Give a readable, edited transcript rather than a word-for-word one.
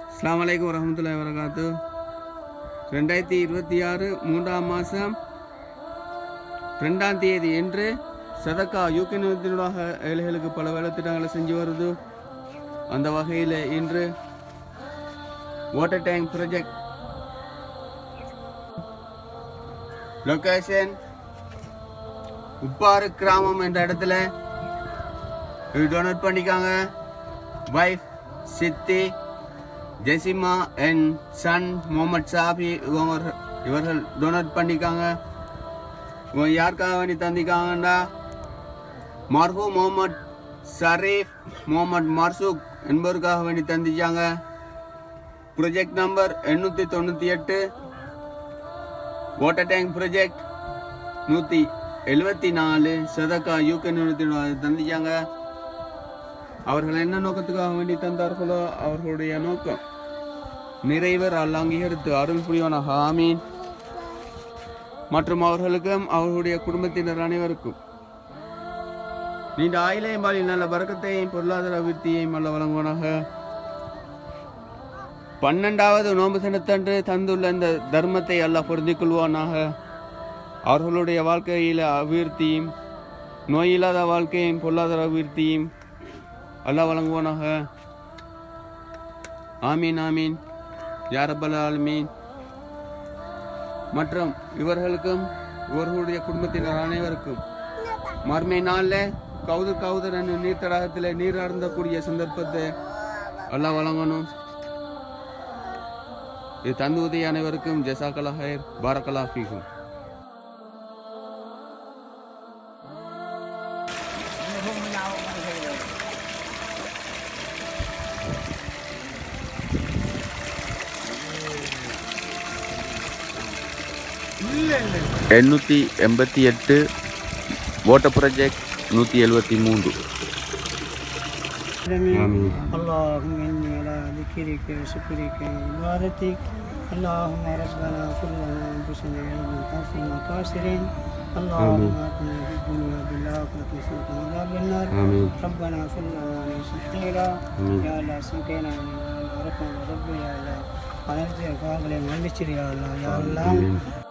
அஸ்ஸலாமு அலைக்கும் வரஹ்மத்துல்லாஹி வபரகாத்துஹு. 2026 3ஆம் மாதம் 2ஆம் தேதி என்று சதக்கா யூகே நிறுவனத்தினூடாக ஏழைகளுக்கு பல வேலைத்திட்டங்களை செஞ்சு வருது. அந்த வகையில் இன்று water tank project location Upparu கிராமம் என்ற இடத்துல டொனேட் பண்ணிக்காங்க. வைஃப் சித்தி ஜெசிமா அண்ட் சன் முகமது சாபி இவர்கள் டொனேட் பண்ணிக்காங்க. இவங்க யாருக்காக வேண்டி தந்திக்காங்கன்னா மர்ஹூம் முகமது ஷரீஃப் முகமது மர்சூக் என்பவருக்காக வேண்டி தந்திச்சாங்க. Project number 898 water tank project 174 சதக்கா யூகே நிறுவனத்தினர் தந்திச்சாங்க. அவர்கள் என்ன நோக்கத்துக்காக வேண்டி தந்தார்களோ அவர்களுடைய நோக்கம் நிறைவேற அல்லாஹ் அங்கீகரித்து அருள் புரிவானாக. ஆமீன். மற்றும் அவர்களுக்கும் அவர்களுடைய குடும்பத்தினர் அனைவருக்கும் நீண்ட ஆயிலையும் பாலில் நல்ல பரக்கத்தையும் பொருளாதார விருத்தியையும் அல்ல வழங்குவானாக. 12வது நோன்பு தினத்தன்று தந்துள்ள இந்த தர்மத்தை அல்லாஹ் பொருந்திக் கொள்வானாக. அவர்களுடைய வாழ்க்கையில் அபிவிருத்தியும் நோயில்லாத வாழ்க்கையும் பொருளாதார அபிவிருத்தியும் அல்லாஹ் வழங்குவானாக. ஆமீன் ஆமீன் யா ரப்பல் ஆலமீன். மற்றும் இவர்களுக்கும் இவர்களுடைய குடும்பத்தினர் அனைவருக்கும் மர்மை நாளில் கவுதர் என்னும் நீர் தடாகத்தில் நீர் அருந்தக்கூடிய சந்தர்ப்பத்தை அல்லாஹ் வழங்கணும். இது தந்துவதிய அனைவருக்கும் ஜஸாக்கல்லா ஹைர் பாரக்கல்லா ஃபீக்கும். எண்ணூற்றி 88 வாட்டர் ப்ராஜெக்ட் 173. اللهم إني على ذكرك وشكرك وعبادتك اللهم ربنا كل لنا أنفسنا علما كافٍ وكاسرين اللهم آتنا في الدنيا بالآخرة حسنة وعذاب النار ربنا اغفر لنا ولشيخنا يا الله سقينا من رحمة ربي يا الله ونرجع قابل الملك يا الله يا الله